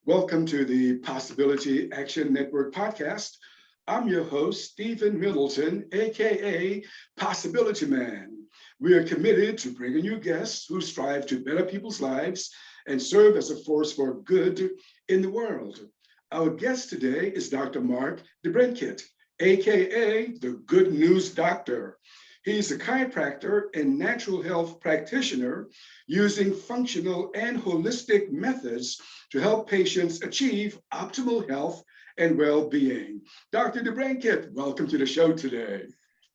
Welcome to the Possibility Action Network podcast. I'm your host, Stephen Middleton, aka Possibility Man. We are committed to bringing you guests who strive to better people's lives and serve as a force for good in the world. Our guest today is Dr. Mark DeBrincat, aka the Good News Doctor. He's a chiropractor and natural health practitioner using functional and holistic methods to help patients achieve optimal health and well-being. Dr. DeBrincat, welcome to the show today.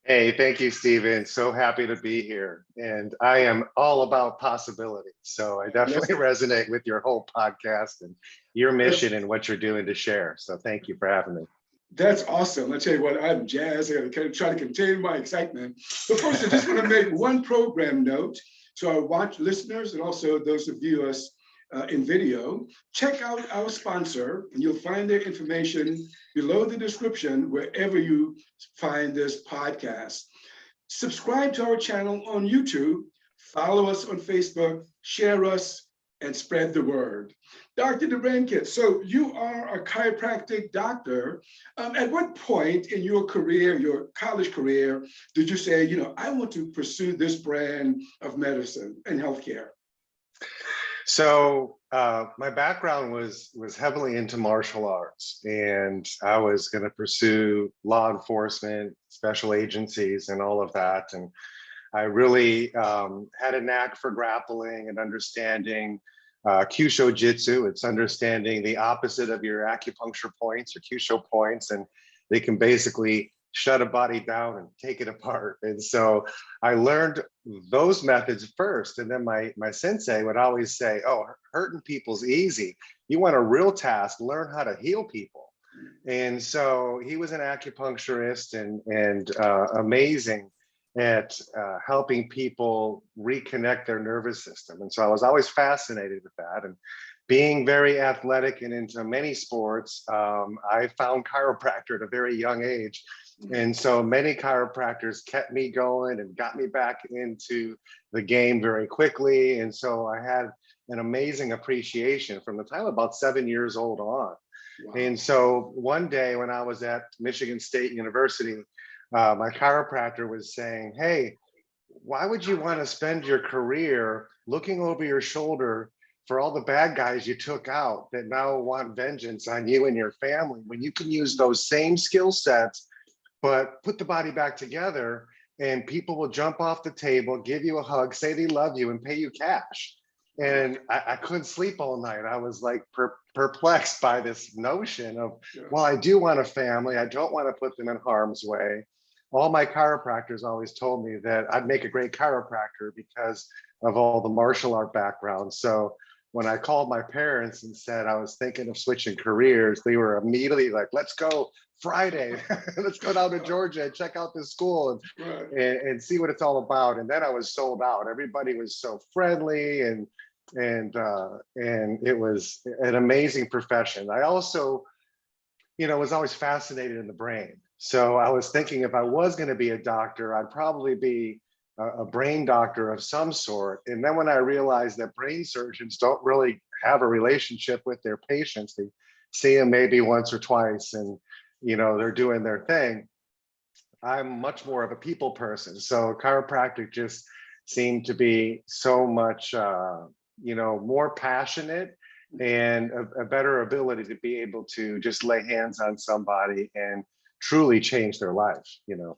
Hey, thank you, Stephen. So happy to be here. And I am all about possibility. So I definitely resonate with your whole podcast and your mission and what you're doing to share. So thank you for having me. That's awesome. I tell you what, I'm jazzed. I got to kind of try to contain my excitement. But first, I just want to make one program note to our listeners and also those who view us in video. Check out our sponsor, and you'll find their information below the description wherever you find this podcast. Subscribe to our channel on YouTube, follow us on Facebook, share us, and spread the word. Dr. DeBrincat, so you are a chiropractic doctor. At what point in your career, your college career, did you say, I want to pursue this brand of medicine and healthcare? So my background was heavily into martial arts, and I was going to pursue law enforcement, special agencies, and all of that. And I really had a knack for grappling and understanding Kyusho Jitsu. It's understanding the opposite of your acupuncture points or Kyusho points, and they can basically shut a body down and take it apart. And so I learned those methods first. And then my sensei would always say, oh, hurting people's easy. You want a real task, learn how to heal people. And so he was an acupuncturist and amazing at helping people reconnect their nervous system. And so I was always fascinated with that. And being very athletic and into many sports, I found chiropractor at a very young age. And so many chiropractors kept me going and got me back into the game very quickly. And so I had an amazing appreciation from the time about 7 years old on. Wow. And so one day when I was at Michigan State University, my chiropractor was saying, hey, why would you want to spend your career looking over your shoulder for all the bad guys you took out that now want vengeance on you and your family, when you can use those same skill sets, but put the body back together and people will jump off the table, give you a hug, say they love you, and pay you cash. And I couldn't sleep all night. I was like perplexed by this notion of, well, I do want a family. I don't want to put them in harm's way. All my chiropractors always told me that I'd make a great chiropractor because of all the martial art background. So when I called my parents and said I was thinking of switching careers, they were immediately like, let's go Friday. Let's go down to Georgia and check out this school and see what it's all about. And then I was sold out. Everybody was so friendly and it was an amazing profession. I also, was always fascinated in the brain. So I was thinking if I was going to be a doctor, I'd probably be a brain doctor of some sort. And then when I realized that brain surgeons don't really have a relationship with their patients, they see them maybe once or twice and, they're doing their thing. I'm much more of a people person. So chiropractic just seemed to be so much, more passionate and a better ability to be able to just lay hands on somebody and truly change their life,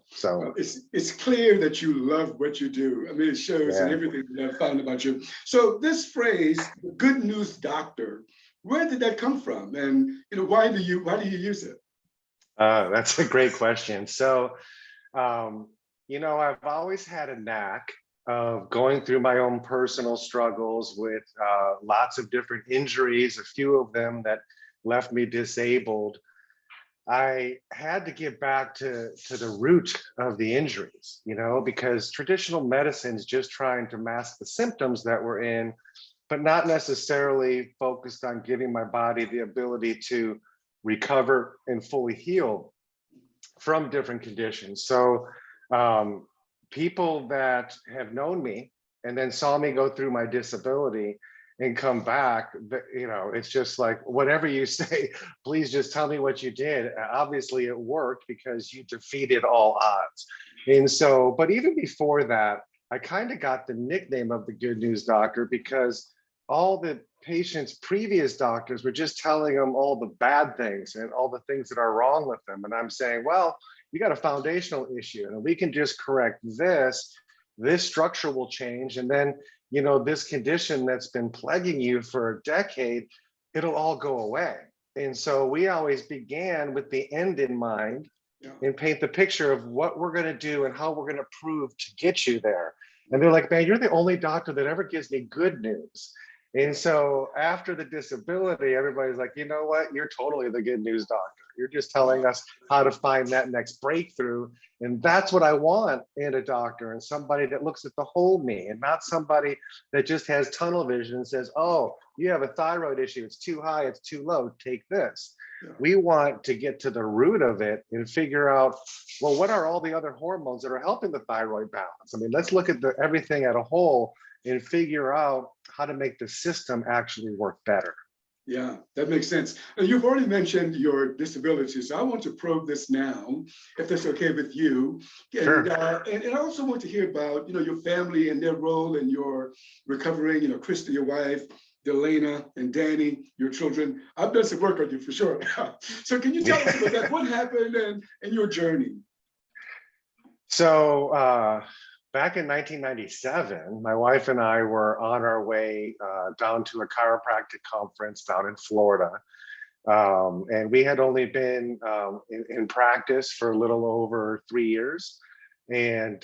so. Well, it's clear that you love what you do. I mean, it shows in everything that I found about you. So this phrase, good news doctor, where did that come from? And, why do you use it? That's a great question. So, I've always had a knack of going through my own personal struggles with lots of different injuries, a few of them that left me disabled. I had to get back to the root of the injuries, because traditional medicine is just trying to mask the symptoms that we're in, but not necessarily focused on giving my body the ability to recover and fully heal from different conditions. So people that have known me and then saw me go through my disability and come back, you know, it's just like, whatever you say, please just tell me what you did. Obviously it worked because you defeated all odds. And so, but even before that, I kind of got the nickname of the good news doctor because all the patient's previous doctors were just telling them all the bad things and all the things that are wrong with them. And I'm saying, well, you got a foundational issue, and we can just correct this structure will change. And then, you know, this condition that's been plaguing you for a decade, it'll all go away. And so we always began with the end in mind Yeah. and paint the picture of what we're going to do and how we're going to prove to get you there. And they're like, man, you're the only doctor that ever gives me good news. And so after the disability, everybody's like, you know what? You're totally the good news doctor. You're just telling us how to find that next breakthrough. And that's what I want in a doctor, and somebody that looks at the whole me and not somebody that just has tunnel vision and says, oh, you have a thyroid issue. It's too high, it's too low, take this. Yeah. We want to get to the root of it and figure out, well, what are all the other hormones that are helping the thyroid balance? I mean, let's look at everything at a whole and figure out how to make the system actually work better. Yeah, that makes sense. And you've already mentioned your disabilities. So I want to probe this now, if that's okay with you. And, Sure. and I also want to hear about, you know, your family and their role in your recovering, you know, Krista, your wife, Delana and Danny, your children. I've done some work on you for sure. So can you tell us about that? What happened and your journey? So back in 1997, my wife and I were on our way down to a chiropractic conference down in Florida. And we had only been in practice for a little over 3 years. And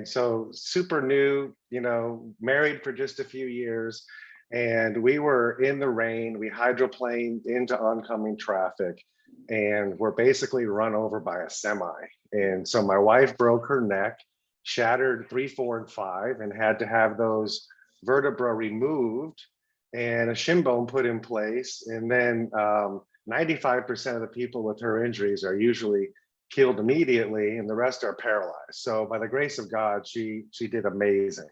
so super new, you know, married for just a few years. And we were in the rain, we hydroplaned into oncoming traffic, and were basically run over by a semi. And so my wife broke her neck, shattered 3, 4, and 5, and had to have those vertebrae removed and a shin bone put in place. And then 95% of the people with her injuries are usually killed immediately, and the rest are paralyzed. So by the grace of God, she did amazing.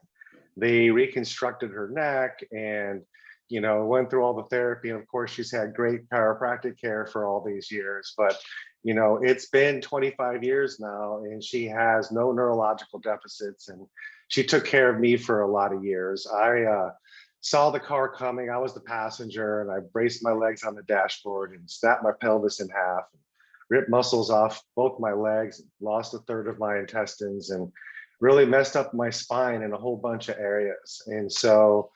They reconstructed her neck and, you know, went through all the therapy. And of course, she's had great chiropractic care for all these years. But, you know, it's been 25 years now, and she has no neurological deficits. And she took care of me for a lot of years. I saw the car coming. I was the passenger, and I braced my legs on the dashboard and snapped my pelvis in half, and ripped muscles off both my legs, lost a third of my intestines, and really messed up my spine in a whole bunch of areas. And so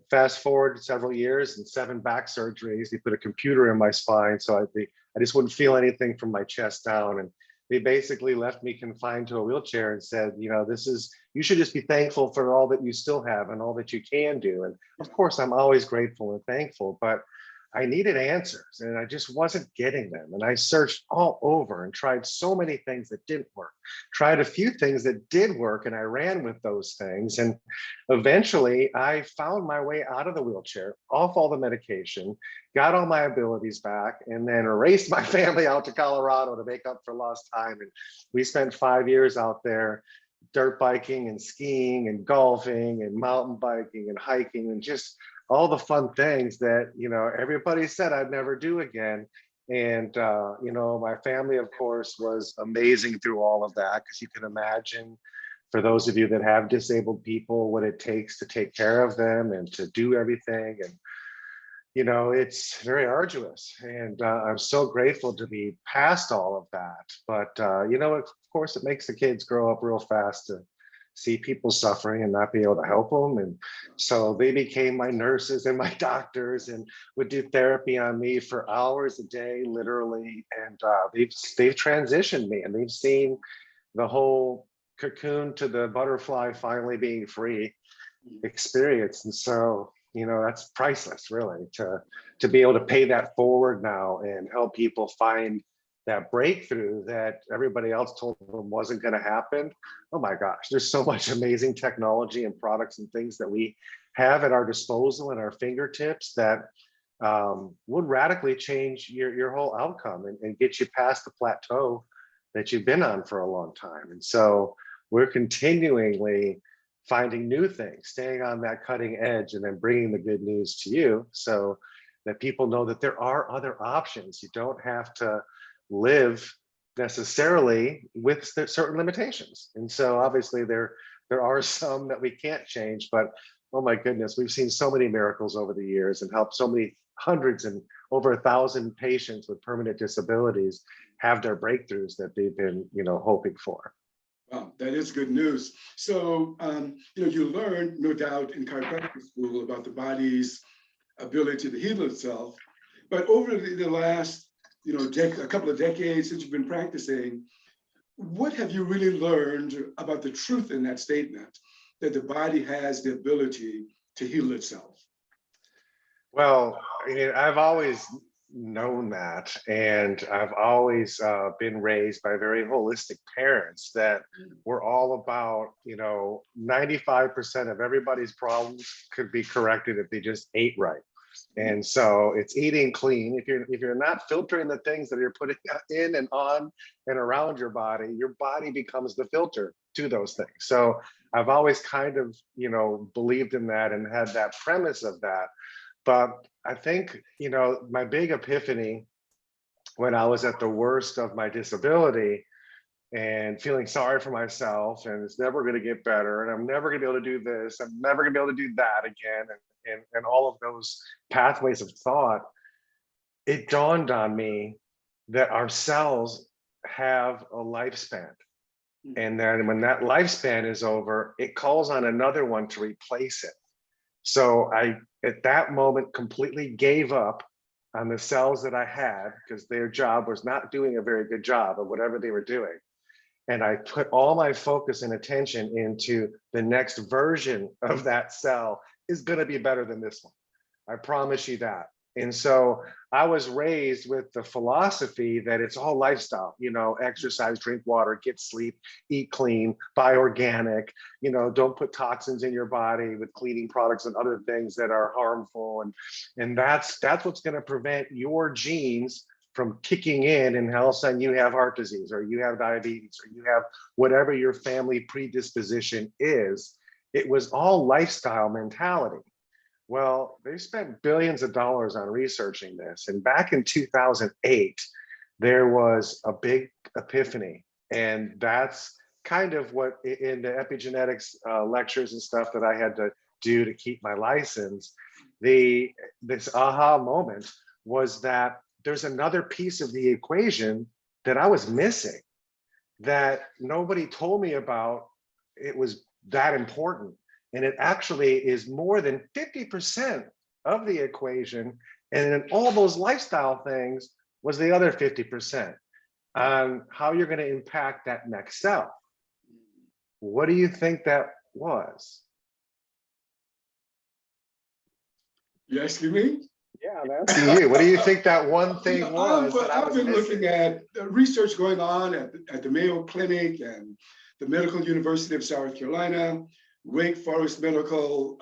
fast forward several years and 7 back surgeries. They put a computer in my spine so I just wouldn't feel anything from my chest down. And they basically left me confined to a wheelchair and said, you know, you should just be thankful for all that you still have and all that you can do. And of course, I'm always grateful and thankful, but I needed answers and I just wasn't getting them. And I searched all over and tried so many things that didn't work, tried a few things that did work, and I ran with those things. And eventually I found my way out of the wheelchair, off all the medication, got all my abilities back, and then raced my family out to Colorado to make up for lost time. And we spent 5 years out there dirt biking and skiing and golfing and mountain biking and hiking and just all the fun things that, you know, everybody said I'd never do again. And, you know, my family, of course, was amazing through all of that, because you can imagine, for those of you that have disabled people, what it takes to take care of them and to do everything. And, you know, it's very arduous. And I'm so grateful to be past all of that. But, you know, of course, it makes the kids grow up real fast to see people suffering and not be able to help them. And so they became my nurses and my doctors and would do therapy on me for hours a day, literally. And they've transitioned me, and they've seen the whole cocoon to the butterfly finally being free experience. And so, you know, that's priceless, really, to be able to pay that forward now and help people find that breakthrough that everybody else told them wasn't going to happen. Oh my gosh, there's so much amazing technology and products and things that we have at our disposal and our fingertips that would radically change your whole outcome and get you past the plateau that you've been on for a long time. And so we're continually finding new things, staying on that cutting edge, and then bringing the good news to you so that people know that there are other options. You don't have to live necessarily with certain limitations. And so obviously there are some that we can't change, but oh my goodness, we've seen so many miracles over the years and helped so many hundreds and over 1,000 patients with permanent disabilities have their breakthroughs that they've been, hoping for. Wow, that is good news. So, you learned, no doubt, in chiropractic school about the body's ability to heal itself. But over the last, a couple of decades since you've been practicing, what have you really learned about the truth in that statement, that the body has the ability to heal itself? Well, I've always known that, and I've always been raised by very holistic parents that were all about, 95% of everybody's problems could be corrected if they just ate right. And so it's eating clean. If you're not filtering the things that you're putting in and on and around your body becomes the filter to those things. So I've always kind of, believed in that and had that premise of that. But I think, my big epiphany when I was at the worst of my disability and feeling sorry for myself, and it's never going to get better, and I'm never going to be able to do this, I'm never going to be able to do that again, and all of those pathways of thought, it dawned on me that our cells have a lifespan. And then when that lifespan is over, it calls on another one to replace it. So I, at that moment, completely gave up on the cells that I had because their job was not doing a very good job of whatever they were doing. And I put all my focus and attention into the next version of that cell is going to be better than this one. I promise you that. And so I was raised with the philosophy that it's all lifestyle, exercise, drink water, get sleep, eat clean, buy organic, don't put toxins in your body with cleaning products and other things that are harmful. And that's what's going to prevent your genes from kicking in, and all of a sudden you have heart disease or you have diabetes or you have whatever your family predisposition is. It was all lifestyle mentality. Well, they spent billions of dollars on researching this. And back in 2008, there was a big epiphany. And that's kind of what in the epigenetics lectures and stuff that I had to do to keep my license, this aha moment was that there's another piece of the equation that I was missing that nobody told me about. It was that important. And it actually is more than 50% of the equation. And then all those lifestyle things was the other 50% on how you're going to impact that next cell. What do you think that was? You asking me? Yeah, I'm asking you. What do you think that one thing was? I've been looking at research going on at the Mayo Clinic and the Medical University of South Carolina, Wake Forest Medical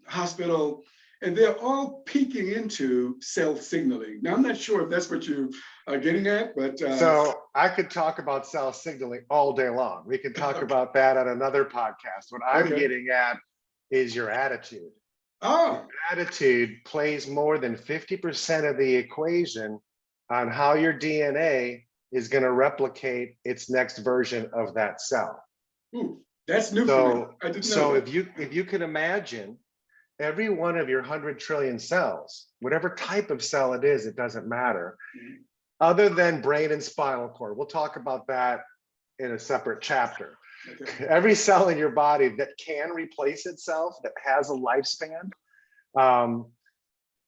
Hospital, and they're all peeking into cell signaling. Now, I'm not sure if that's what you are getting at, but so I could talk about cell signaling all day long. We could talk about that on another podcast. What I'm getting at is your attitude. Your attitude plays more than 50% of the equation on how your DNA is going to replicate its next version of that cell. Ooh, that's new for me. I didn't know that. if you can imagine every one of your 100 trillion cells, whatever type of cell it is, it doesn't matter, other than brain and spinal cord. We'll talk about that in a separate chapter. Okay. Every cell in your body that can replace itself, that has a lifespan,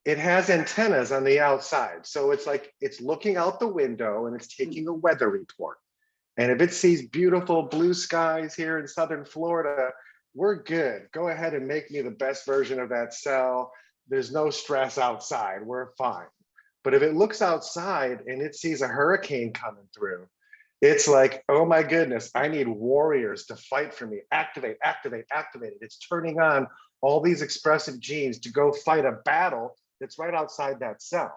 it has antennas on the outside. So it's like it's looking out the window and it's taking a weather report. And if it sees beautiful blue skies here in Southern Florida, we're good. Go ahead and make me the best version of that cell. There's no stress outside. We're fine. But if it looks outside and it sees a hurricane coming through, it's like, oh my goodness, I need warriors to fight for me. Activate, activate, activate. It's turning on all these expressive genes to go fight a battle that's right outside that cell.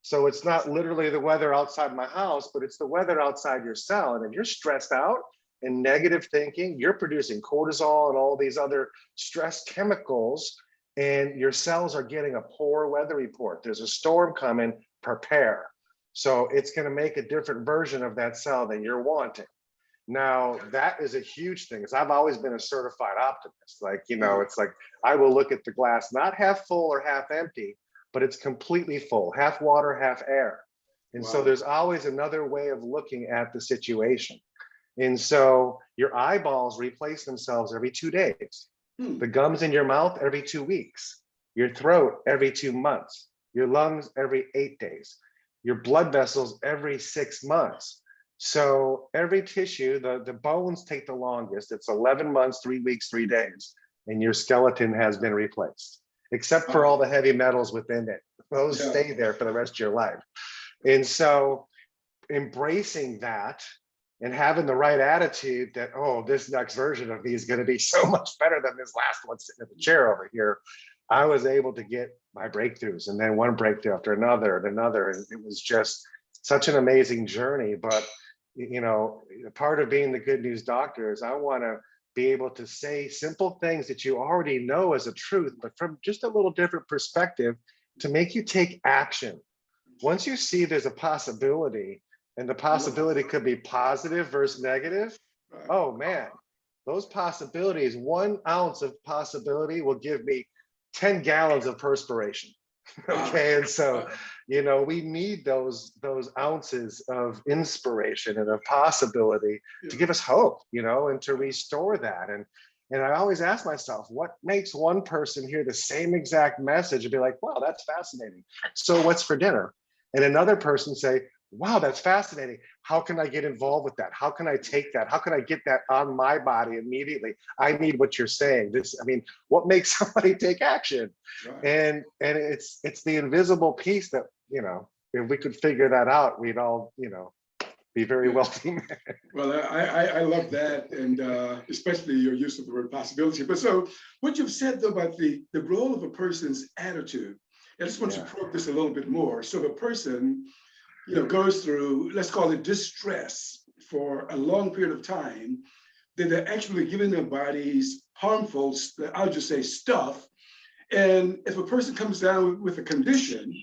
So it's not literally the weather outside my house, but it's the weather outside your cell. And if you're stressed out, and negative thinking, you're producing cortisol and all these other stress chemicals, and your cells are getting a poor weather report. There's a storm coming, prepare. So it's going to make a different version of that cell than you're wanting. Now, that is a huge thing, because I've always been a certified optimist. Like, you know, it's like I will look at the glass not half full or half empty, but it's completely full, half water, half air. And so there's always another way of looking at the situation. And so your eyeballs replace themselves every 2 days. The gums in your mouth every 2 weeks, your throat every 2 months, your lungs every 8 days, your blood vessels every 6 months. So every tissue, the bones take the longest. It's 11 months, 3 weeks, 3 days, and your skeleton has been replaced, except for all the heavy metals within it. Those stay there for the rest of your life. And so embracing that and having the right attitude that, oh, this next version of me is going to be so much better than this last one sitting in the chair over here, I was able to get my breakthroughs, and then one breakthrough after another and another. And it was just such an amazing journey. But, you know, part of being the good news doctor is I want to be able to say simple things that you already know as a truth, but from just a little different perspective to make you take action. Once you see there's a possibility, and the possibility could be positive versus negative, oh man, those possibilities, 1 ounce of possibility will give me 10 gallons of perspiration. Okay, and so, you know, we need those ounces of inspiration and of possibility to give us hope, you know, and to restore that. And I always ask myself, what makes one person hear the same exact message and be like, wow, that's fascinating. So what's for dinner? And another person say, wow, that's fascinating. How can I get involved with that? How can I take that? How can I get that on my body immediately? I need what you're saying. I mean, what makes somebody take action? Right. And it's the invisible piece that, you know, if we could figure that out, we'd all, you know, be very wealthy. Well, I love that, and especially your use of the word possibility. But so what you've said though about the role of a person's attitude, I just want to probe this a little bit more. So the person, you know, goes through, let's call it distress for a long period of time, that they're actually giving their bodies harmful, I'll just say stuff. And if a person comes down with a condition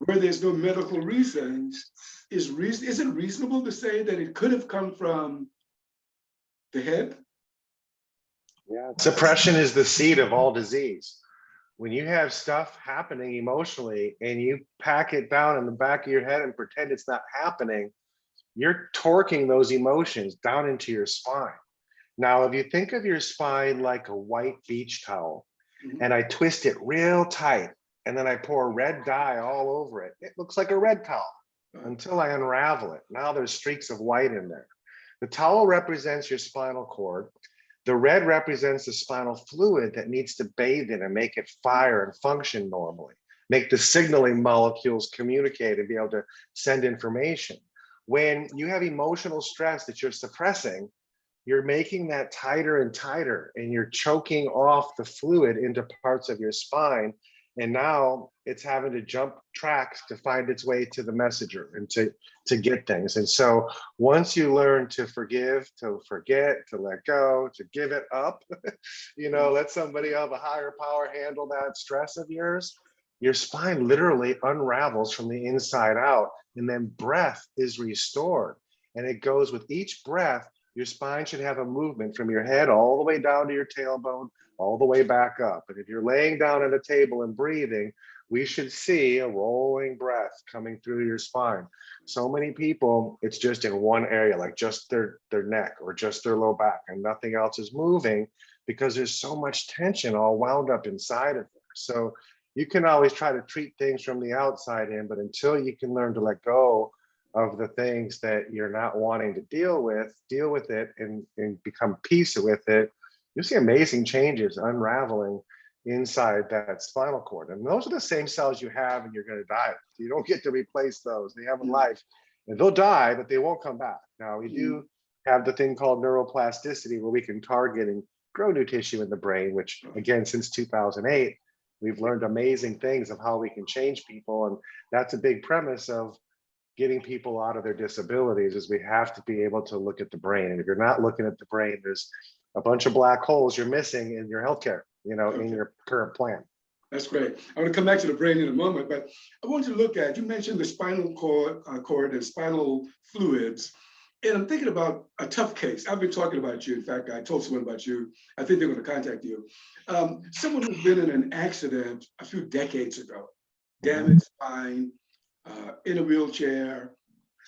where there's no medical reasons, is it reasonable to say that it could have come from the head? Yeah, suppression is the seed of all disease. When you have stuff happening emotionally and you pack it down in the back of your head and pretend it's not happening, you're torquing those emotions down into your spine. Now, if you think of your spine like a white beach towel, and I twist it real tight, and then I pour red dye all over it, it looks like a red towel until I unravel it. Now there's streaks of white in there. The towel represents your spinal cord. The red represents the spinal fluid that needs to bathe in and make it fire and function normally, make the signaling molecules communicate and be able to send information. When you have emotional stress that you're suppressing, you're making that tighter and tighter, and you're choking off the fluid into parts of your spine. And now it's having to jump tracks to find its way to the messenger and to get things. And so once you learn to forgive, to forget, to let go, to give it up, you know, let somebody of a higher power handle that stress of yours, your spine literally unravels from the inside out, and then breath is restored. And it goes with each breath. Your spine should have a movement from your head all the way down to your tailbone, all the way back up. And if you're laying down at a table and breathing, we should see a rolling breath coming through your spine. So many people, it's just in one area, like just their neck or just their low back, and nothing else is moving because there's so much tension all wound up inside of there. So you can always try to treat things from the outside in, but until you can learn to let go of the things that you're not wanting to deal with it and become peace with it, you see amazing changes unraveling inside that spinal cord. And those are the same cells you have and you're going to die with. You don't get to replace those. They have a life, and they'll die, but they won't come back. Now, we do have the thing called neuroplasticity, where we can target and grow new tissue in the brain, which again, since 2008, we've learned amazing things of how we can change people. And that's a big premise of getting people out of their disabilities is we have to be able to look at the brain. And if you're not looking at the brain, there's a bunch of black holes you're missing in your healthcare, in Okay. your current plan. That's great. I'm going to come back to the brain in a moment, but I want you to look at, you mentioned the spinal cord and spinal fluids. And I'm thinking about a tough case. I've been talking about you. In fact, I told someone about you. I think they're going to contact you. Someone who's been in an accident a few decades ago, damaged spine, in a wheelchair.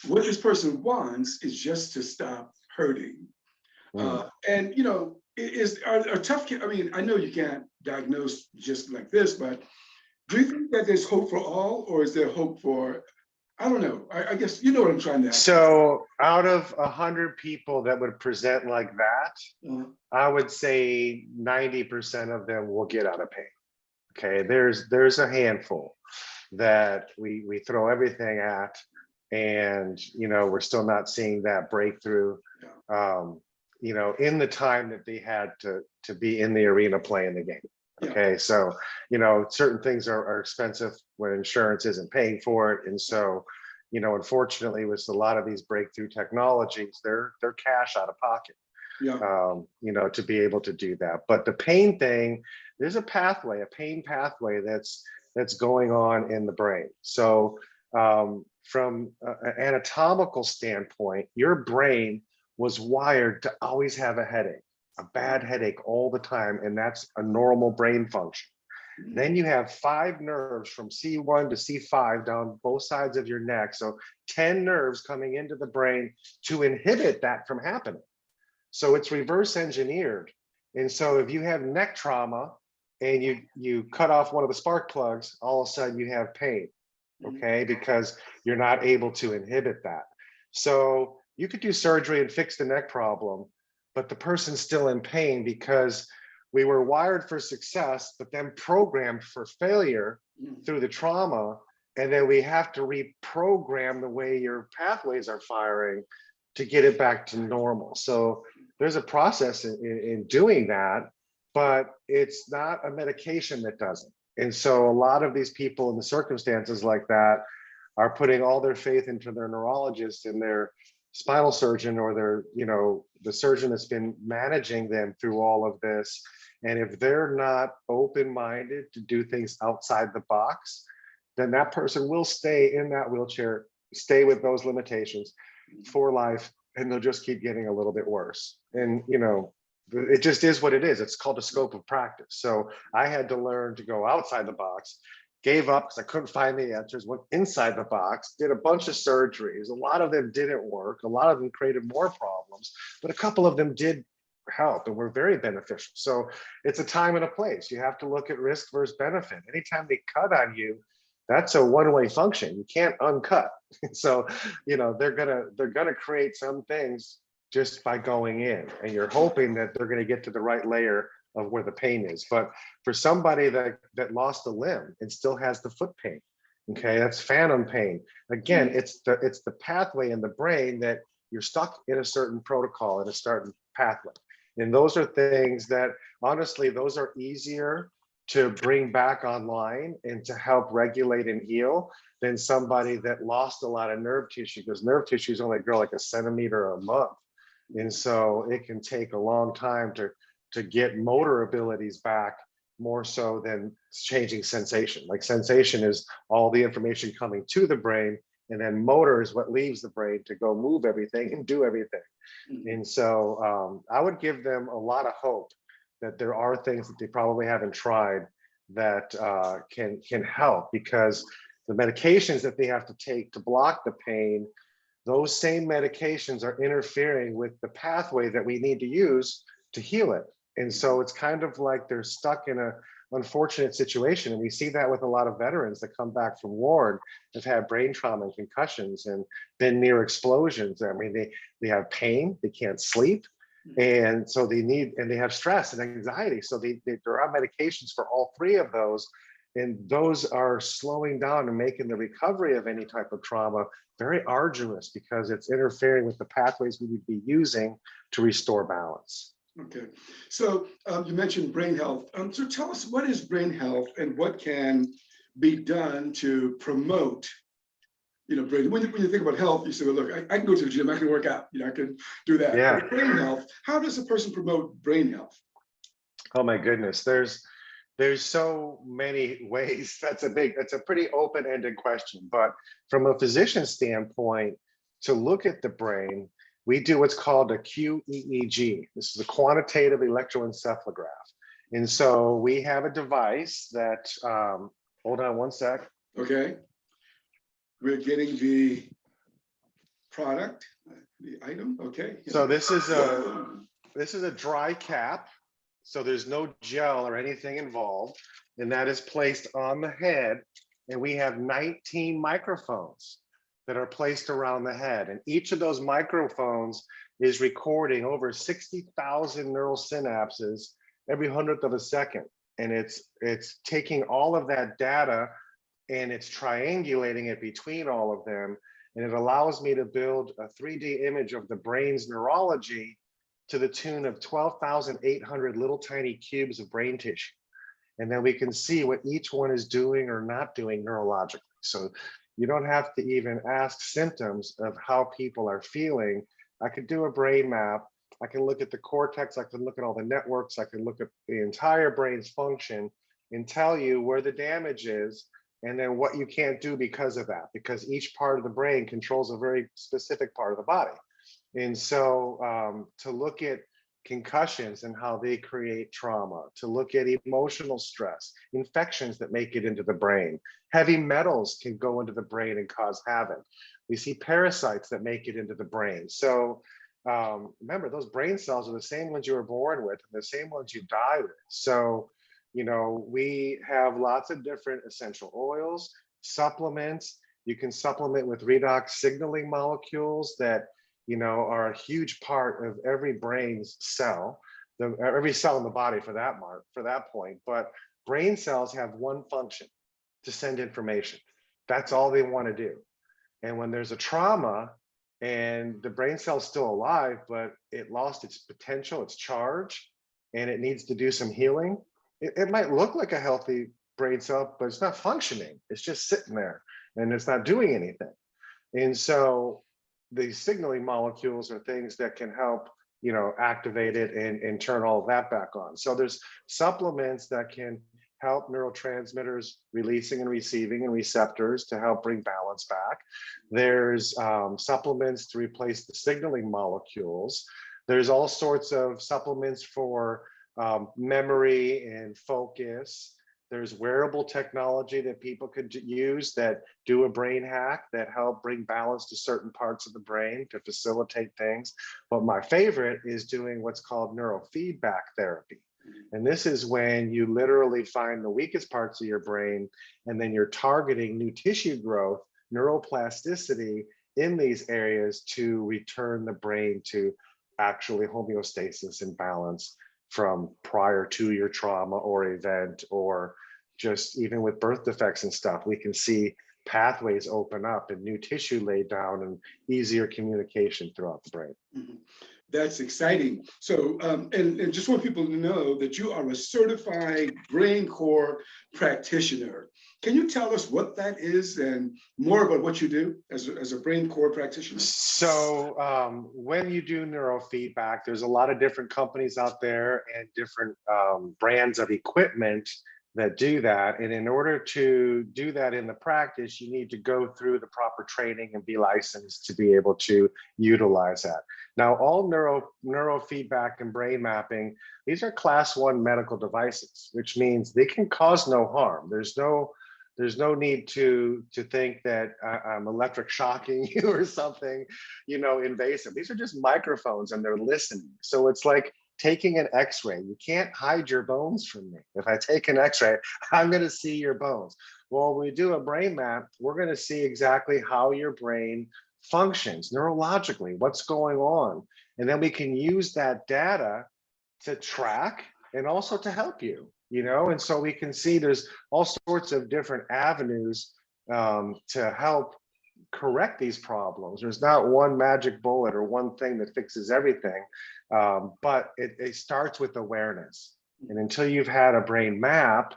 What this person wants is just to stop hurting. And are tough. I mean, I know you can't diagnose just like this, but do you think that there's hope for all, or is there hope for? I don't know. I guess you know what I'm trying to ask. So, out of 100 people that would present like that, I would say 90% of them will get out of pain. Okay, there's a handful that we throw everything at, and we're still not seeing that breakthrough. In the time that they had to be in the arena playing the game. Okay, so certain things are expensive when insurance isn't paying for it, and so unfortunately, with a lot of these breakthrough technologies, they're cash out of pocket. To be able to do that. But the pain thing, there's a pain pathway that's going on in the brain. So from an anatomical standpoint, your brain was wired to always have a bad headache all the time, and that's a normal brain function. Then you have 5 nerves from C1 to C5 down both sides of your neck. So 10 nerves coming into the brain to inhibit that from happening. So it's reverse engineered. And so if you have neck trauma and you cut off one of the spark plugs, all of a sudden you have pain, okay? Because you're not able to inhibit that. So you could do surgery and fix the neck problem, but the person's still in pain because we were wired for success, but then programmed for failure through the trauma. And then we have to reprogram the way your pathways are firing to get it back to normal. So there's a process in doing that, but it's not a medication that does it. And so a lot of these people in the circumstances like that are putting all their faith into their neurologist and their spinal surgeon, or their, the surgeon that's been managing them through all of this. And if they're not open-minded to do things outside the box, then that person will stay in that wheelchair, stay with those limitations for life, and they'll just keep getting a little bit worse. And, it just is what it is. It's called a scope of practice. So I had to learn to go outside the box, gave up because I couldn't find the answers, went inside the box, did a bunch of surgeries. A lot of them didn't work. A lot of them created more problems, but a couple of them did help and were very beneficial. So it's a time and a place. You have to look at risk versus benefit. Anytime they cut on you, that's a one-way function. You can't uncut. So, they're gonna create some things just by going in, and you're hoping that they're gonna get to the right layer of where the pain is. But for somebody that lost a limb and still has the foot pain, okay, that's phantom pain. Again, it's the pathway in the brain that you're stuck in a certain protocol, in a certain pathway. And those are things that, honestly, those are easier to bring back online and to help regulate and heal than somebody that lost a lot of nerve tissue, because nerve tissues only grow like a centimeter a month. And so it can take a long time to get motor abilities back, more so than changing sensation. Like sensation is all the information coming to the brain, and then motor is what leaves the brain to go move everything and do everything. And so I would give them a lot of hope that there are things that they probably haven't tried that can help, because the medications that they have to take to block the pain, those same medications are interfering with the pathway that we need to use to heal it. And so it's kind of like they're stuck in an unfortunate situation. And we see that with a lot of veterans that come back from war and have had brain trauma and concussions and been near explosions. I mean, they have pain, they can't sleep. And so they have stress and anxiety. So there are medications for all 3 of those. And those are slowing down and making the recovery of any type of trauma very arduous, because it's interfering with the pathways we would be using to restore balance. Okay, so you mentioned brain health. So tell us, what is brain health and what can be done to promote brain. When you think about health, you say, well, look, I can go to the gym, I can work out, I can do that. Yeah. But brain health, how does a person promote brain health? Oh my goodness. There's so many ways. That's a pretty open-ended question. But from a physician standpoint, to look at the brain, we do what's called a QEEG. This is a quantitative electroencephalograph. And so we have a device that, hold on one sec. Okay. We're getting the product, the item. Okay. So this is a dry cap. So there's no gel or anything involved, and that is placed on the head. And we have 19 microphones that are placed around the head. And each of those microphones is recording over 60,000 neural synapses every 100th of a second. And it's taking all of that data and it's triangulating it between all of them. And it allows me to build a 3D image of the brain's neurology to the tune of 12,800 little tiny cubes of brain tissue. And then we can see what each one is doing or not doing neurologically. So you don't have to even ask symptoms of how people are feeling. I could do a brain map. I can look at the cortex. I can look at all the networks. I can look at the entire brain's function and tell you where the damage is and then what you can't do because of that, because each part of the brain controls a very specific part of the body. And so to look at concussions and how they create trauma, to look at emotional stress, infections that make it into the brain, heavy metals can go into the brain and cause havoc. We see parasites that make it into the brain. So remember, those brain cells are the same ones you were born with and the same ones you die with. So, we have lots of different essential oils, supplements. You can supplement with redox signaling molecules that are a huge part of every brain's cell, every cell in the body for that point. But brain cells have one function: to send information. That's all they want to do. And when there's a trauma and the brain cell's still alive, but it lost its potential, its charge, and it needs to do some healing, it might look like a healthy brain cell, but it's not functioning. It's just sitting there and it's not doing anything. And so the signaling molecules are things that can help, activate it and turn all of that back on. So there's supplements that can help neurotransmitters releasing and receiving and receptors to help bring balance back. There's supplements to replace the signaling molecules. There's all sorts of supplements for memory and focus. There's wearable technology that people could use that do a brain hack that help bring balance to certain parts of the brain to facilitate things. But my favorite is doing what's called neurofeedback therapy. And this is when you literally find the weakest parts of your brain, and then you're targeting new tissue growth, neuroplasticity in these areas to return the brain to actually homeostasis and balance from prior to your trauma or event, or just even with birth defects and stuff, we can see pathways open up and new tissue laid down and easier communication throughout the brain. Mm-hmm. That's exciting. So, and just want people to know that you are a certified brain core practitioner. Can you tell us what that is and more about what you do as a brain core practitioner? So when you do neurofeedback, there's a lot of different companies out there and different brands of equipment that do that. And in order to do that in the practice, you need to go through the proper training and be licensed to be able to utilize that. Now, all neurofeedback and brain mapping, these are class 1 medical devices, which means they can cause no harm. There's no need to think that I'm electric shocking you or something, invasive. These are just microphones and they're listening. So it's like taking an x-ray. You can't hide your bones from me. If I take an x-ray, I'm going to see your bones. Well, when we do a brain map, we're going to see exactly how your brain functions neurologically, what's going on. And then we can use that data to track and also to help you, and so we can see there's all sorts of different avenues to help correct these problems. There's not one magic bullet or one thing that fixes everything, but it starts with awareness. And until you've had a brain map,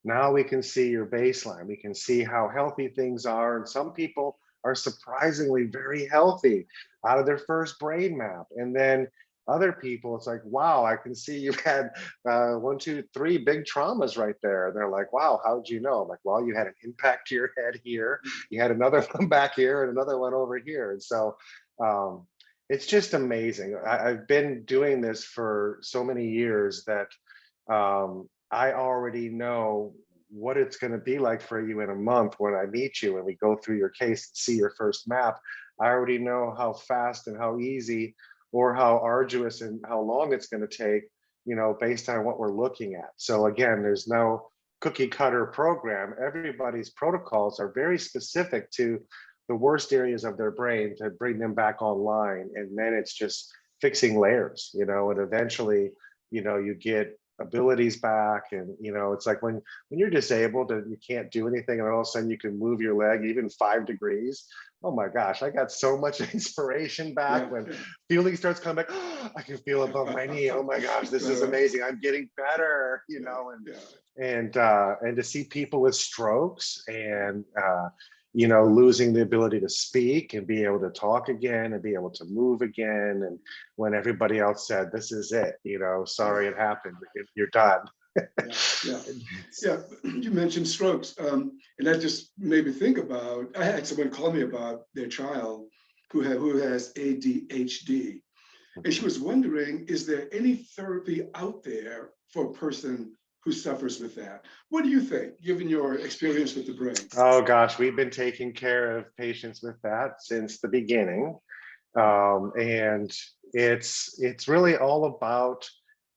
now we can see your baseline. We can see how healthy things are. And some people are surprisingly very healthy out of their first brain map. And then other people, it's like, wow, I can see you've had 1, 2, 3 big traumas right there. And they're like, wow, how'd you know? I'm like, well, you had an impact to your head here. You had another one back here and another one over here. And so um, it's just amazing. I've been doing this for so many years that I already know what it's going to be like for you in a month when I meet you and we go through your case and see your first map. I already know how fast and how easy or how arduous and how long it's going to take, based on what we're looking at. So again, there's no cookie cutter program. Everybody's protocols are very specific to the worst areas of their brain to bring them back online. And then it's just fixing layers, and eventually, you get abilities back. And it's like when you're disabled and you can't do anything and all of a sudden you can move your leg even 5 degrees. Oh my gosh, I got so much inspiration back when feeling starts coming back. I can feel above my knee. Oh my gosh, this is amazing. I'm getting better, and to see people with strokes and losing the ability to speak and be able to talk again and be able to move again. And when everybody else said, this is it, sorry it happened, you're done. Yeah. You mentioned strokes, and that just made me think about. I had someone call me about their child who has ADHD, and she was wondering, is there any therapy out there for a person who suffers with that? What do you think, given your experience with the brain? Oh gosh, we've been taking care of patients with that since the beginning, and it's really all about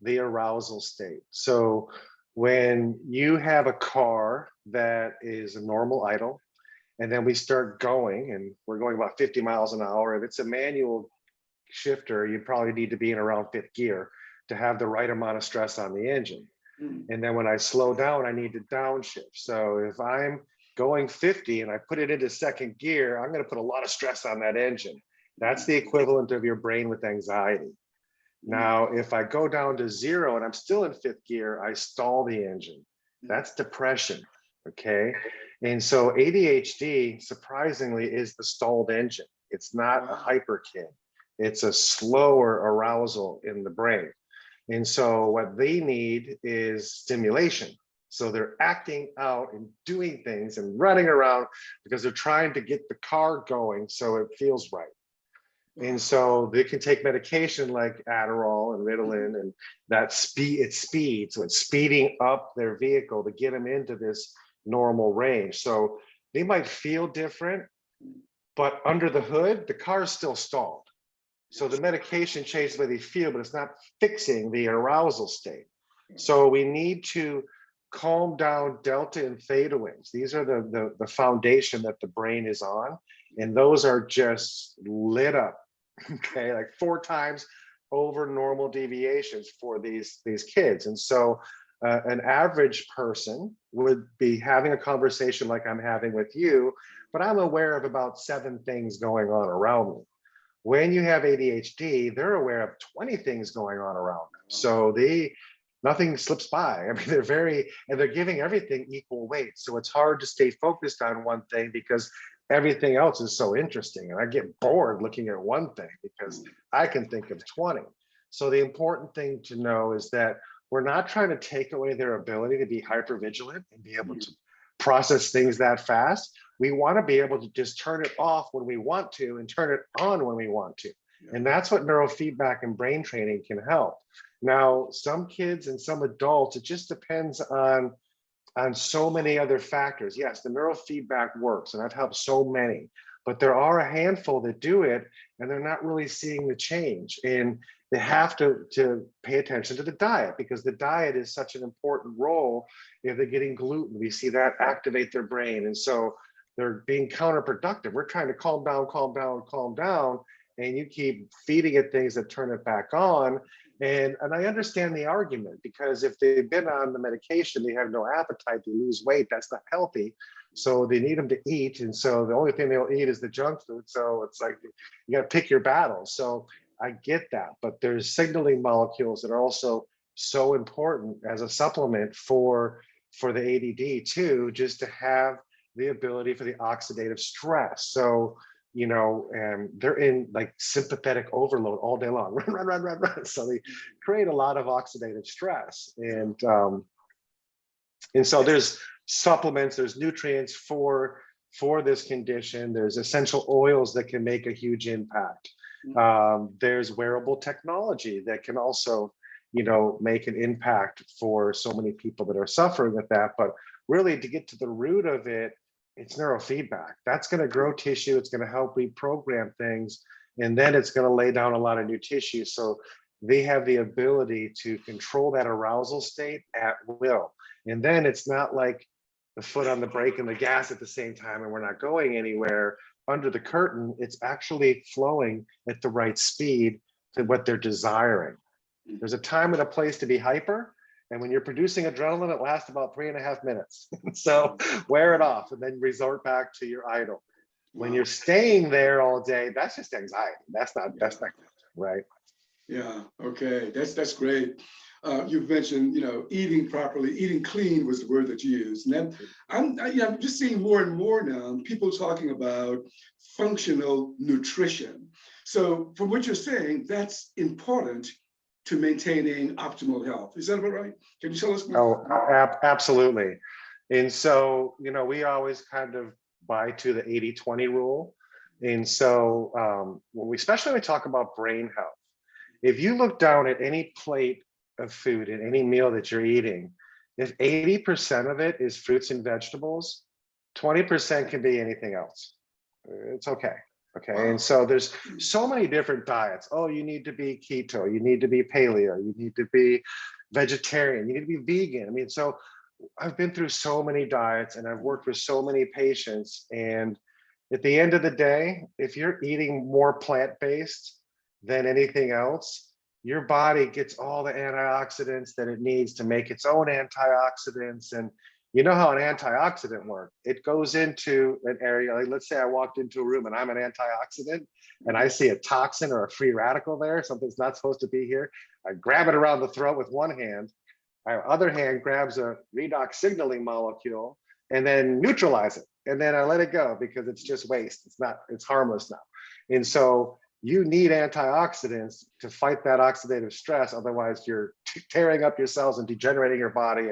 the arousal state. So when you have a car that is a normal idle, and then we start going, and we're going about 50 miles an hour, if it's a manual shifter, you probably need to be in around 5th gear to have the right amount of stress on the engine. And then when I slow down, I need to downshift. So if I'm going 50 and I put it into 2nd gear, I'm going to put a lot of stress on that engine. That's the equivalent of your brain with anxiety. Now, if I go down to 0 and I'm still in 5th gear, I stall the engine. That's depression. Okay. And so ADHD, surprisingly, is the stalled engine. It's not a hyper kid. It's a slower arousal in the brain. And so what they need is stimulation. So they're acting out and doing things and running around because they're trying to get the car going so it feels right. And so they can take medication like Adderall and Ritalin, and that speed. So it's speeding up their vehicle to get them into this normal range. So they might feel different, but under the hood, the car is still stalled. So the medication changes the way they feel, but it's not fixing the arousal state. So we need to calm down delta and theta waves. These are the foundation that the brain is on. And those are just lit up, okay, like 4 times over normal deviations for these kids. And so an average person would be having a conversation like I'm having with you, but I'm aware of about 7 things going on around me. When you have ADHD, they're aware of 20 things going on around them. So nothing slips by. I mean, they're giving everything equal weight. So it's hard to stay focused on one thing because everything else is so interesting. And I get bored looking at one thing because I can think of 20. So the important thing to know is that we're not trying to take away their ability to be hypervigilant and be able to process things that fast. We want to be able to just turn it off when we want to and turn it on when we want to. And that's what neurofeedback and brain training can help. Now, some kids and some adults, it just depends on so many other factors. Yes, the neurofeedback works, and I've helped so many, but there are a handful that do it and they're not really seeing the change. And they have to pay attention to the diet, because the diet is such an important role. If they're getting gluten, we see that activate their brain. And so they're being counterproductive. We're trying to calm down, and you keep feeding it things that turn it back on. And I understand the argument, because if they've been on the medication, they have no appetite, they lose weight, that's not healthy. So they need them to eat. And so the only thing they'll eat is the junk food. So it's like, you got to pick your battles. So I get that, but there's signaling molecules that are also so important as a supplement for the ADD too, just to have the ability for the oxidative stress. So, you know, and they're in like sympathetic overload all day long, run, run, run, run, run. So they create a lot of oxidative stress. And so there's supplements, there's nutrients for this condition. There's essential oils that can make a huge impact. There's wearable technology that can also, you know, make an impact for so many people that are suffering with that. But really, to get to the root of it, it's neurofeedback. That's going to grow tissue. It's going to help reprogram things, and then it's going to lay down a lot of new tissue. So they have the ability to control that arousal state at will. And then it's not like the foot on the brake and the gas at the same time, and we're not going anywhere. Under the curtain, it's actually flowing at the right speed to what they're desiring. There's a time and a place to be hyper. And when you're producing adrenaline, it lasts about 3.5 minutes. So wear it off and then resort back to your idle. When you're staying there all day, that's just anxiety. That's not right. Yeah, okay, that's great. You've mentioned, you know, eating properly, eating clean was the word that you used. And then I'm just seeing more and more now people talking about functional nutrition. So from what you're saying, that's important to maintaining optimal health. Is that about right? Can you tell us more? Oh, absolutely. And so, you know, we always kind of buy to the 80-20 rule. And so especially when we talk about brain health, if you look down at any plate of food and any meal that you're eating, if 80% of it is fruits and vegetables, 20% can be anything else. It's okay. Okay. Wow. And so there's so many different diets. Oh, you need to be keto, you need to be paleo, you need to be vegetarian, you need to be vegan. I mean, so I've been through so many diets and I've worked with so many patients. And at the end of the day, if you're eating more plant-based than anything else, your body gets all the antioxidants that it needs to make its own antioxidants. And you know how an antioxidant works. It goes into an area, like let's say I walked into a room and I'm an antioxidant and I see a toxin or a free radical there, something's not supposed to be here. I grab it around the throat with one hand. My other hand grabs a redox signaling molecule and then neutralize it. And then I let it go because it's just waste. It's harmless now. And so you need antioxidants to fight that oxidative stress. Otherwise, you're tearing up your cells and degenerating your body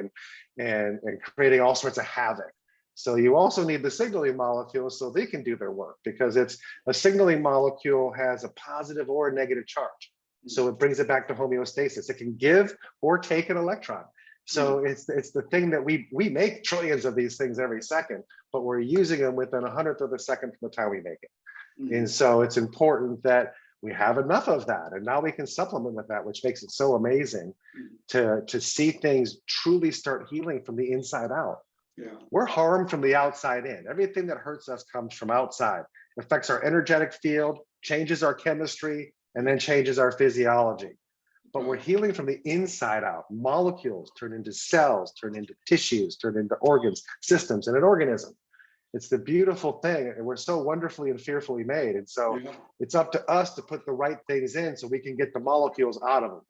and creating all sorts of havoc. So you also need the signaling molecules so they can do their work, because it's a signaling molecule has a positive or a negative charge. So it brings it back to homeostasis. It can give or take an electron. So it's the thing that we make trillions of these things every second, but we're using them within 1/100th of a second from the time we make it. And so it's important that we have enough of that. And now we can supplement with that, which makes it so amazing to see things truly start healing from the inside out. Yeah. We're harmed from the outside in. Everything that hurts us comes from outside. It affects our energetic field, changes our chemistry, and then changes our physiology. But we're healing from the inside out. Molecules turn into cells, turn into tissues, turn into organs, systems, and an organism. It's the beautiful thing, and we're so wonderfully and fearfully made. And so it's up to us to put the right things in so we can get the molecules out of them,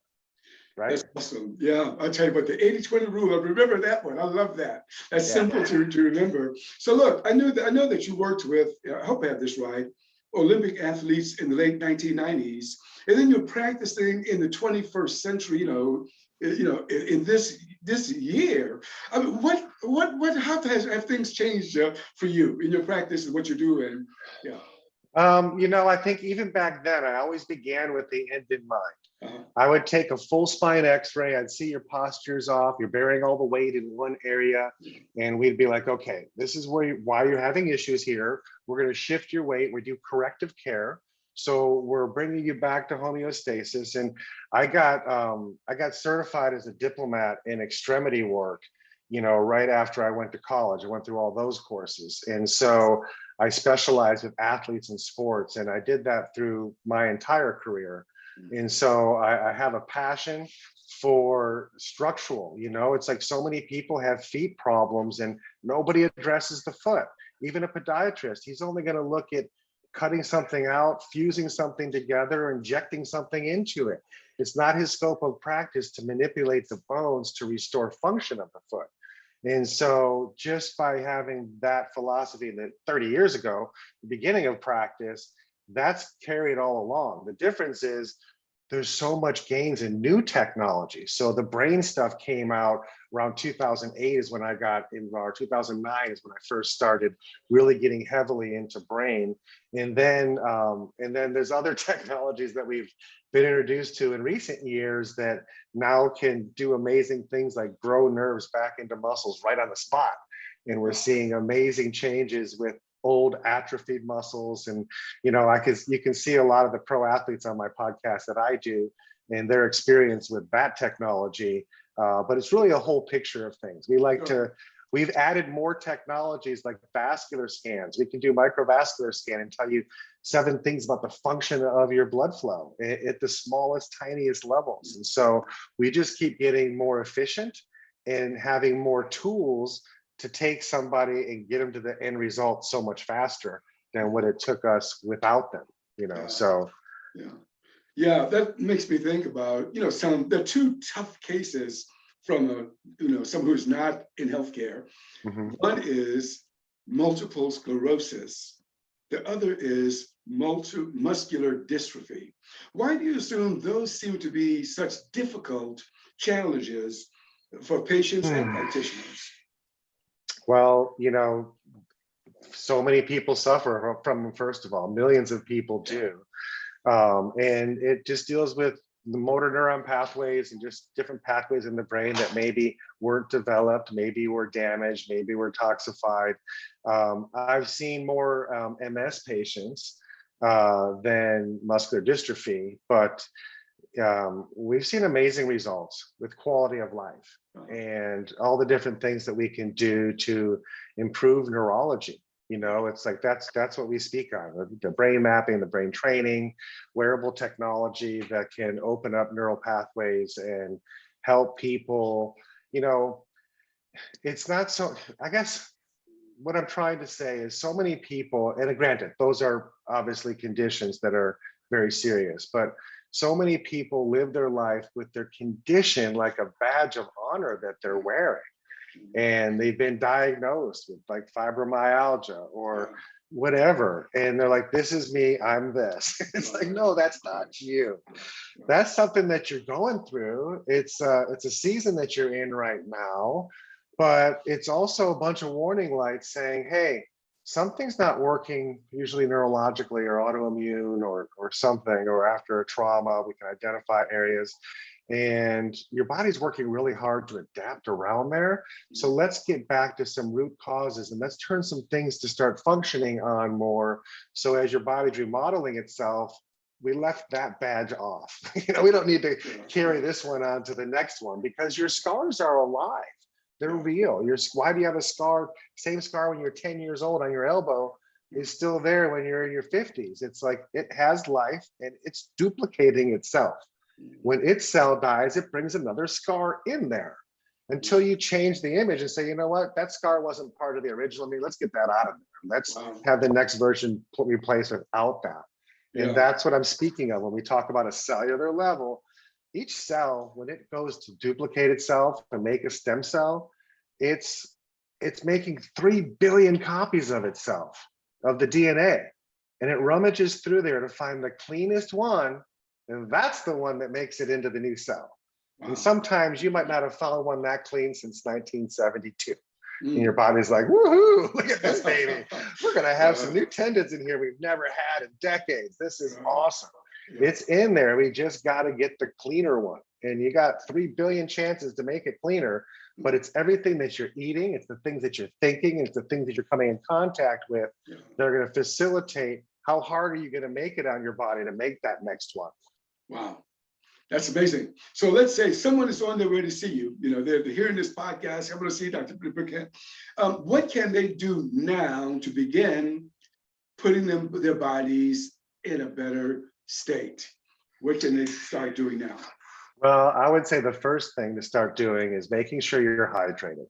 right? That's awesome. Yeah, I'll tell you what, the 80-20 rule, I remember that one. I love that. That's simple to remember. So look, I know that you worked with, I hope I have this right, Olympic athletes in the late 1990s, and then you're practicing in the 21st century, in this year. I mean, how have things changed for you in your practice and what you're doing? Yeah. I think even back then, I always began with the end in mind. I would take a full spine x-ray. I'd see your posture's off. You're bearing all the weight in one area. And we'd be like, okay, this is why you're having issues here. We're going to shift your weight. We do corrective care. So we're bringing you back to homeostasis. And I got certified as a diplomat in extremity work, right after I went to college. I went through all those courses. And so I specialized with athletes and sports, and I did that through my entire career. And so I have a passion for structural, it's like so many people have feet problems and nobody addresses the foot. Even a podiatrist, he's only going to look at cutting something out, fusing something together, injecting something into it. It's not his scope of practice to manipulate the bones to restore function of the foot. And so just by having that philosophy that 30 years ago, the beginning of practice, that's carried all along. The difference is there's so much gains in new technology. So the brain stuff came out around 2008 is when I got involved, or 2009 is when I first started really getting heavily into brain. And then there's other technologies that we've been introduced to in recent years that now can do amazing things like grow nerves back into muscles right on the spot. And we're seeing amazing changes with old atrophied muscles. And you can see a lot of the pro athletes on my podcast that I do and their experience with that technology. But it's really a whole picture of things. We've added more technologies like vascular scans. We can do microvascular scan and tell you 7 things about the function of your blood flow at the smallest, tiniest levels. And so we just keep getting more efficient and having more tools to take somebody and get them to the end result so much faster than what it took us without them, so. Yeah, that makes me think about, the 2 tough cases from someone who's not in healthcare. One is multiple sclerosis. The other is muscular dystrophy. Why do you assume those seem to be such difficult challenges for patients and practitioners? Well, so many people suffer from them, first of all, millions of people do. And it just deals with the motor neuron pathways and just different pathways in the brain that maybe weren't developed, maybe were damaged, maybe were toxified. I've seen more MS patients than muscular dystrophy, but we've seen amazing results with quality of life and all the different things that we can do to improve neurology. It's like that's what we speak on, the brain mapping, the brain training, wearable technology that can open up neural pathways and help people. It's not so, I guess what I'm trying to say is so many people, and granted, those are obviously conditions that are very serious, but so many people live their life with their condition like a badge of honor that they're wearing. And they've been diagnosed with like fibromyalgia or whatever. And they're like, this is me, I'm this. It's like, no, that's not you. That's something that you're going through. It's a season that you're in right now, but it's also a bunch of warning lights saying, hey, something's not working, usually neurologically or autoimmune or something, or after a trauma, we can identify areas. And your body's working really hard to adapt around there. So let's get back to some root causes and let's turn some things to start functioning on more. So as your body's remodeling itself, we left that badge off. We don't need to carry this one on to the next one because your scars are alive. They're real. Why do you have a scar? Same scar when you're 10 years old on your elbow is still there when you're in your 50s. It's like it has life and it's duplicating itself. When its cell dies, it brings another scar in there until you change the image and say, you know what, that scar wasn't part of the original me. Let's get that out of there. Let's have the next version replaced without that. And that's what I'm speaking of when we talk about a cellular level. Each cell, when it goes to duplicate itself and make a stem cell, it's making 3 billion copies of itself, of the DNA. And it rummages through there to find the cleanest one. And that's the one that makes it into the new cell. And sometimes you might not have found one that clean since 1972. And your body's like, woohoo, look at this baby. We're gonna have some new tendons in here we've never had in decades. This is awesome. It's in there. We just got to get the cleaner one. And you got 3 billion chances to make it cleaner, but it's everything that you're eating. It's the things that you're thinking. It's the things that you're coming in contact with that are going to facilitate how hard are you going to make it on your body to make that next one. Wow, that's amazing. So let's say someone is on their way to see you. They're hearing this podcast. I'm going to see Dr. Burkhead. What can they do now to begin putting their bodies in a better state? What can they start doing now? Well, I would say the first thing to start doing is making sure you're hydrated.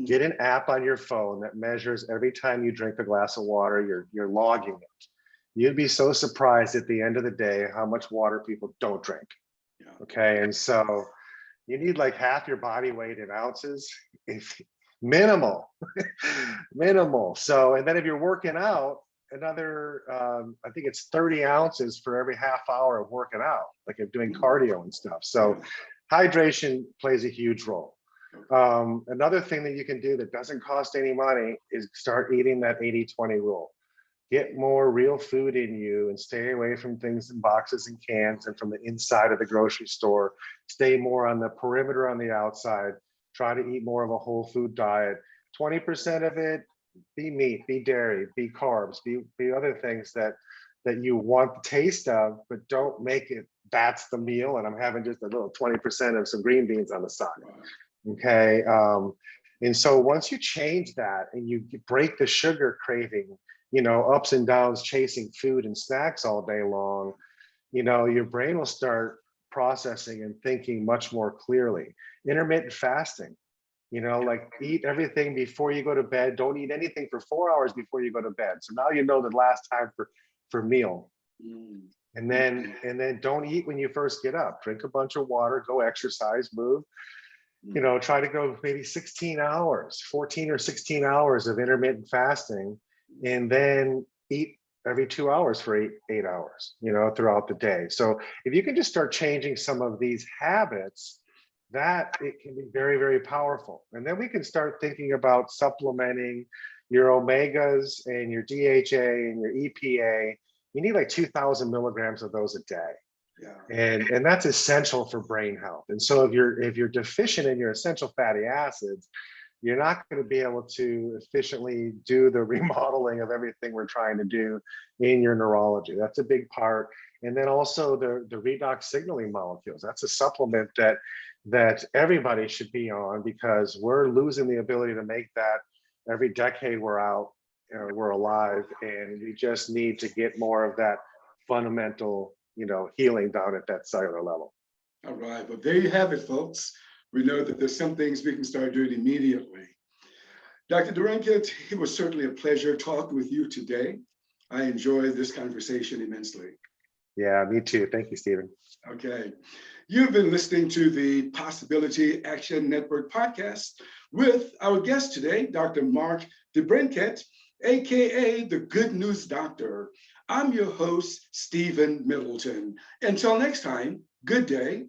Get an app on your phone that measures every time you drink a glass of water, you're logging it. You'd be so surprised at the end of the day how much water people don't drink. Okay, and so you need like half your body weight in ounces. minimal, minimal. So, and then if you're working out, another, I think it's 30 ounces for every half hour of working out, like if doing cardio and stuff. So hydration plays a huge role. Another thing that you can do that doesn't cost any money is start eating that 80-20 rule. Get more real food in you and stay away from things in boxes and cans and from the inside of the grocery store. Stay more on the perimeter on the outside. Try to eat more of a whole food diet. 20% of it, be meat, be dairy, be carbs, be other things that you want the taste of, but don't make it, that's the meal and I'm having just a little 20% of some green beans on the side. Okay. And so once you change that and you break the sugar craving, ups and downs, chasing food and snacks all day long, your brain will start processing and thinking much more clearly. Intermittent fasting, like eat everything before you go to bed. Don't eat anything for 4 hours before you go to bed. So now you know the last time for meal. And then don't eat when you first get up. Drink a bunch of water, go exercise, move. Try to go maybe 16 hours, 14 or 16 hours of intermittent fasting, and then eat every 2 hours for eight hours, throughout the day. So if you can just start changing some of these habits, that it can be very, very powerful. And then we can start thinking about supplementing your omegas and your DHA and your EPA. You need like 2,000 milligrams of those a day. And that's essential for brain health. And so if you're deficient in your essential fatty acids, you're not going to be able to efficiently do the remodeling of everything we're trying to do in your neurology. That's a big part. And then also the redox signaling molecules. That's a supplement that everybody should be on, because we're losing the ability to make that every decade we're alive, and we just need to get more of that fundamental healing down at that cellular level. All right, well, there you have it, folks. We know that there's some things we can start doing immediately. Dr. DeBrincat, it was certainly a pleasure talking with you today. I enjoyed this conversation immensely. Yeah, me too. Thank you, Stephen. Okay. You've been listening to the Possibility Action Network podcast with our guest today, Dr. Mark DeBrincat, AKA the Good News Doctor. I'm your host, Stephen Middleton. Until next time, good day